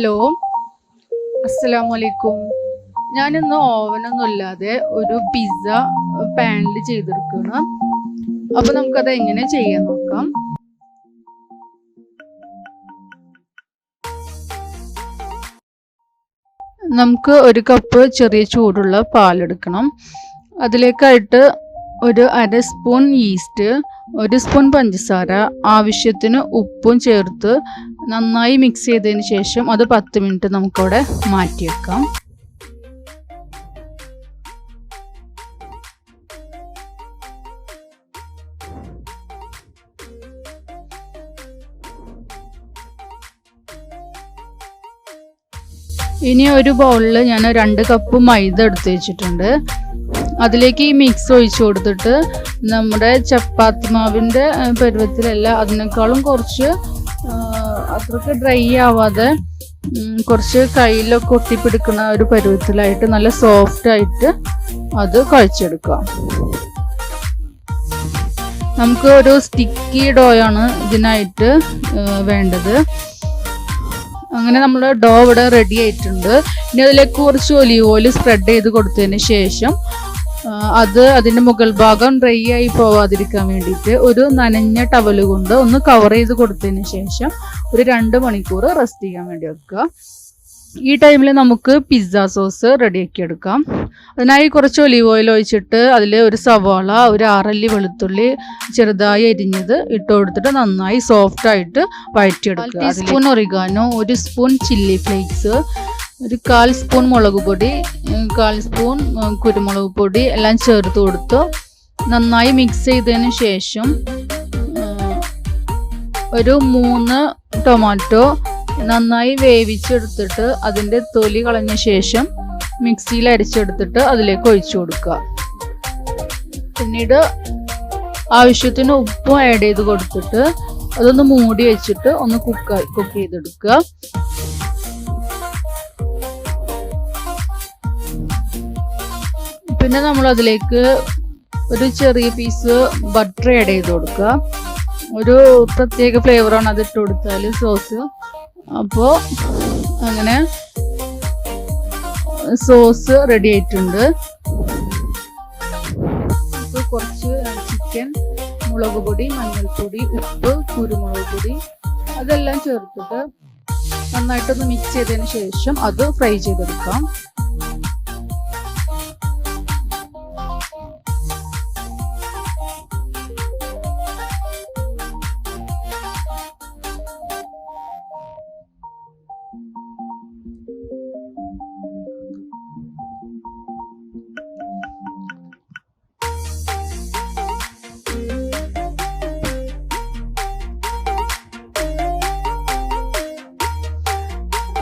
Hello, അസ്സലാമലൈക്കും. ഞാനിന്ന് ഓവനൊന്നും ഇല്ലാതെ ഒരു പിസ്സ പാനിൽ ചെയ്തെടുക്കുകയാണ്. അപ്പോൾ നമുക്കത് എങ്ങനെ ചെയ്യാൻ നോക്കാം. നമുക്ക് ഒരു കപ്പ് ചെറിയ ചൂടുള്ള പാലെടുക്കണം. അതിലേക്കായിട്ട് ഒരു അര സ്പൂൺ ഈസ്റ്റ്, ഒരു സ്പൂൺ പഞ്ചസാര, ആവശ്യത്തിന് ഉപ്പും ചേർത്ത് നന്നായി മിക്സ് ചെയ്തതിന് ശേഷം അത് 10 മിനിറ്റ് നമുക്കവിടെ മാറ്റി വെക്കാം. ഇനി ഒരു ബൗളിൽ ഞാൻ 2 കപ്പ് മൈദ എടുത്ത് വെച്ചിട്ടുണ്ട്. അതിലേക്ക് ഈ മിക്സ് ഒഴിച്ചു കൊടുത്തിട്ട് നമ്മുടെ ചപ്പാത്തി മാവിൻ്റെ പരുവത്തിലല്ല, അതിനേക്കാളും കുറച്ച് അത്രയ്ക്ക് ഡ്രൈ ആവാതെ കുറച്ച് കയ്യിലൊക്കെ ഒട്ടിപ്പിടിക്കുന്ന ഒരു പരുവത്തിലായിട്ട് നല്ല സോഫ്റ്റ് ആയിട്ട് അത് കുഴച്ചെടുക്കാം. നമുക്ക് ഒരു സ്റ്റിക്കി ഡോയാണ് ഇതിനായിട്ട് വേണ്ടത്. അങ്ങനെ നമ്മൾ ഡോ ഇവിടെ റെഡി ആയിട്ടുണ്ട്. ഇനി അതിലേക്ക് കുറച്ച് ഒലീവ് ഓയിൽ സ്പ്രെഡ് ചെയ്ത് കൊടുത്തതിന് ശേഷം അതിൻ്റെ മുകൾ ഭാഗം ഡ്രൈ ആയി പോവാതിരിക്കാൻ വേണ്ടിയിട്ട് ഒരു നനഞ്ഞ ടവൽ കൊണ്ട് ഒന്ന് കവർ ചെയ്ത് കൊടുത്തതിന് ശേഷം ഒരു 2 മണിക്കൂർ റെസ്റ്റ് ചെയ്യാൻ വേണ്ടി വെക്കുക. ഈ ടൈമിൽ നമുക്ക് പിസ്സ സോസ് റെഡിയാക്കി എടുക്കാം. അതിനായി കുറച്ച് ഒലീവ് ഓയിൽ ഒഴിച്ചിട്ട് അതിൽ ഒരു സവാള, ഒരു 6 അല്ലി വെളുത്തുള്ളി ചെറുതായി അരിഞ്ഞത് ഇട്ട് കൊടുത്തിട്ട് നന്നായി സോഫ്റ്റ് ആയിട്ട് വഴറ്റിയെടുക്കുക. 1 teaspoon oregano, 1 spoon chilli flakes, ഒരു 1/4 സ്പൂൺ മുളക് പൊടി, 1/4 സ്പൂൺ കുരുമുളക് പൊടി എല്ലാം ചേർത്ത് കൊടുത്ത് നന്നായി മിക്സ് ചെയ്തതിന് ശേഷം ഒരു 3 ടൊമാറ്റോ നന്നായി വേവിച്ചെടുത്തിട്ട് അതിൻ്റെ തൊലി കളഞ്ഞ ശേഷം മിക്സിയിൽ അരിച്ചെടുത്തിട്ട് അതിലേക്ക് ഒഴിച്ചു കൊടുക്കുക. പിന്നീട് ആവശ്യത്തിന് ഉപ്പും ആഡ് ചെയ്ത് കൊടുത്തിട്ട് അതൊന്ന് മൂടി വെച്ചിട്ട് ഒന്ന് കുക്ക് ചെയ്തെടുക്കുക. പിന്നെ നമ്മൾ അതിലേക്ക് ഒരു ചെറിയ പീസ് ബട്ടർ ആഡ് ചെയ്ത് കൊടുക്കുക. ഒരു പ്രത്യേക ഫ്ലേവറാണ് അത് ഇട്ട് കൊടുത്താൽ സോസ്. അപ്പോൾ അങ്ങനെ സോസ് റെഡി ആയിട്ടുണ്ട്. ഇപ്പോൾ കുറച്ച് ചിക്കൻ, മുളക് പൊടി, മഞ്ഞൾപ്പൊടി, ഉപ്പ്, കുരുമുളക് പൊടി അതെല്ലാം ചേർത്തിട്ട് നന്നായിട്ടൊന്ന് മിക്സ് ചെയ്തതിന് ശേഷം അത് ഫ്രൈ ചെയ്തെടുക്കാം.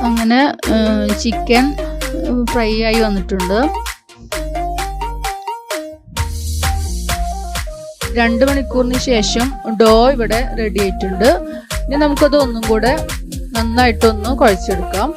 അങ്ങനെ ചിക്കൻ ഫ്രൈ ആയി വന്നിട്ടുണ്ട്. 2 മണിക്കൂറിന് ശേഷം ഡോ ഇവിടെ റെഡി ആയിട്ടുണ്ട്. ഇനി നമുക്കത് ഒന്നും കൂടെ നന്നായിട്ടൊന്ന് കുഴച്ചെടുക്കാം.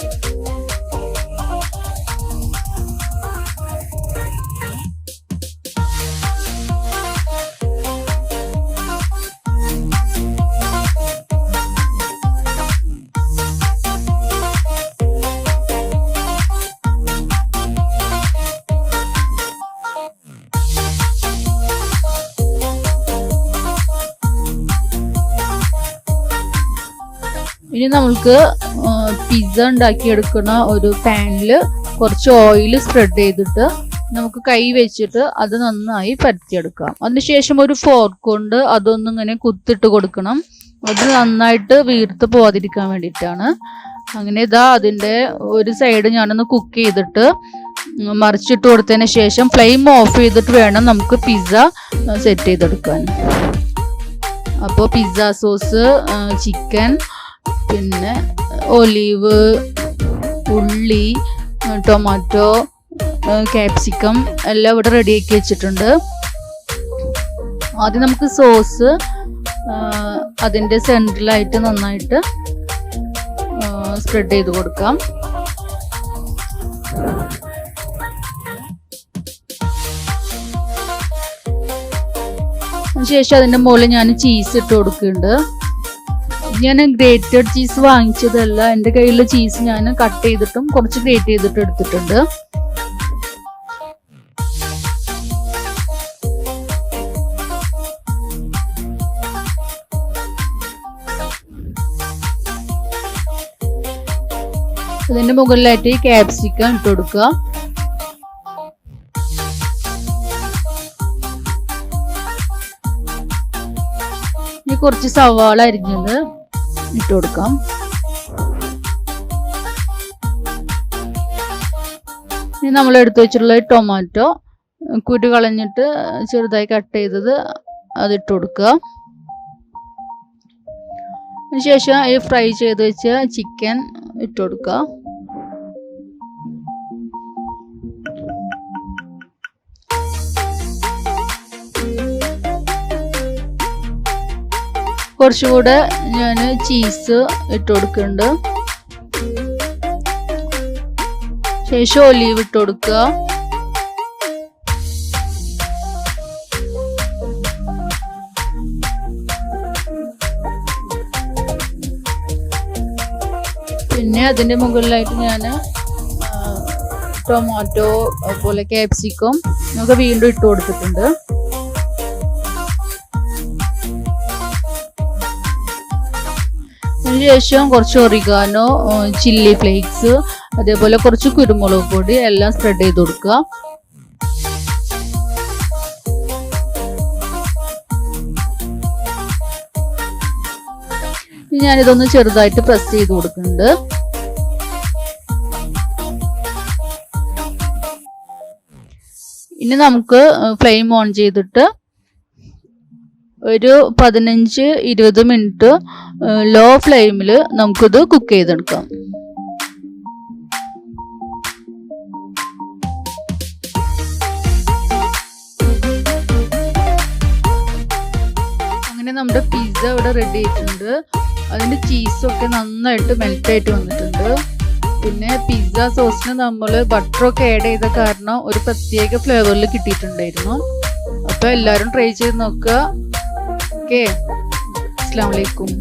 ഇനി നമുക്ക് പിസ്സ ഉണ്ടാക്കിയെടുക്കുന്ന ഒരു പാനിൽ കുറച്ച് ഓയിൽ സ്പ്രെഡ് ചെയ്തിട്ട് നമുക്ക് കൈ വെച്ചിട്ട് അത് നന്നായി പരത്തിയെടുക്കാം. അതിനുശേഷം ഒരു ഫോർക്ക് കൊണ്ട് അതൊന്നിങ്ങനെ കുത്തിട്ട് കൊടുക്കണം. അത് നന്നായിട്ട് വീർത്ത് പോവാതിരിക്കാൻ വേണ്ടിയിട്ടാണ്. അങ്ങനെ അതിൻ്റെ ഒരു സൈഡ് ഞാനൊന്ന് കുക്ക് ചെയ്തിട്ട് മറിച്ചിട്ട് കൊടുത്തതിന് ശേഷം ഫ്ലെയിം ഓഫ് ചെയ്തിട്ട് വേണം നമുക്ക് പിസ്സ സെറ്റ് ചെയ്തെടുക്കാൻ. അപ്പോൾ പിസ്സ സോസ്, ചിക്കൻ, പിന്നെ ഒലീവ്, ഉള്ളി, ടൊമാറ്റോ, ക്യാപ്സിക്കം എല്ലാം ഇവിടെ റെഡിയാക്കി വെച്ചിട്ടുണ്ട്. ആദ്യം നമുക്ക് സോസ് അതിൻ്റെ സെൻറ്ററിലായിട്ട് നന്നായിട്ട് സ്പ്രെഡ് ചെയ്ത് കൊടുക്കാം. അതിനുശേഷം അതിൻ്റെ മുകളിൽ ഞാൻ ചീസ് ഇട്ട് കൊടുക്കുന്നുണ്ട്. ഞാൻ ഗ്രേറ്റഡ് ചീസ് വാങ്ങിച്ചതല്ല, എൻ്റെ കയ്യിലുള്ള ചീസ് ഞാൻ കട്ട് ചെയ്തിട്ടും കുറച്ച് ഗ്രേറ്റ് ചെയ്തിട്ട് എടുത്തിട്ടുണ്ട്. അതിന്റെ മുകളിലായിട്ട് ക്യാപ്സിക്കം ഇട്ട് കൊടുക്കുക. ഇനി കുറച്ച് സവാള അരിഞ്ഞത് ഇട്ട് കൊടുക്കാം. ഇനി നമ്മൾ എടുത്തു വെച്ചിട്ടുള്ള ടൊമാറ്റോ കുരു കളഞ്ഞിട്ട് ചെറുതായി കട്ട് ചെയ്തത് അതിട്ട് കൊടുക്കുക. അതിനുശേഷം ഈ ഫ്രൈ ചെയ്ത് വെച്ച ചിക്കൻ ഇട്ട് കൊടുക്കുക. കുറച്ചുകൂടെ ഞാൻ ചീസ് ഇട്ട് കൊടുക്കുന്നുണ്ട്. ശേഷം ഒലീവ് ഇട്ട് കൊടുക്കുക. പിന്നെ അതിൻ്റെ മുകളിലായിട്ട് ഞാൻ ടൊമാറ്റോ അതുപോലെ ക്യാപ്സിക്കം ഒക്കെ വീണ്ടും ഇട്ട് കൊടുത്തിട്ടുണ്ട്. അതിനുശേഷം കുറച്ച് ഒറിഗാനോ, ചില്ലി ഫ്ലേക്സ്, അതേപോലെ കുറച്ച് കുരുമുളക് പൊടി എല്ലാം സ്പ്രെഡ് ചെയ്ത് കൊടുക്കുക. ഞാനിതൊന്ന് ചെറുതായിട്ട് പ്രസ് ചെയ്ത് കൊടുക്കുന്നുണ്ട്. ഇനി നമുക്ക് ഫ്ലെയിം ഓൺ ചെയ്തിട്ട് ഒരു 15-20 മിനിറ്റ് ലോ ഫ്ലെയിമിൽ നമുക്കിത് കുക്ക് ചെയ്തെടുക്കാം. അങ്ങനെ നമ്മുടെ പിസ്സ ഇവിടെ റെഡി ആയിട്ടുണ്ട്. അതിൻ്റെ ചീസൊക്കെ നന്നായിട്ട് മെൽറ്റായിട്ട് വന്നിട്ടുണ്ട്. പിന്നെ പിസ്സ സോസിന് നമ്മൾ ബട്ടറൊക്കെ ആഡ് ചെയ്ത കാരണം ഒരു പ്രത്യേക ഫ്ലേവറിൽ കിട്ടിയിട്ടുണ്ടായിരുന്നു. അപ്പോൾ എല്ലാവരും ട്രൈ ചെയ്ത് നോക്കുക. ഓക്കെ, അസ്സലാമു അലൈക്കും.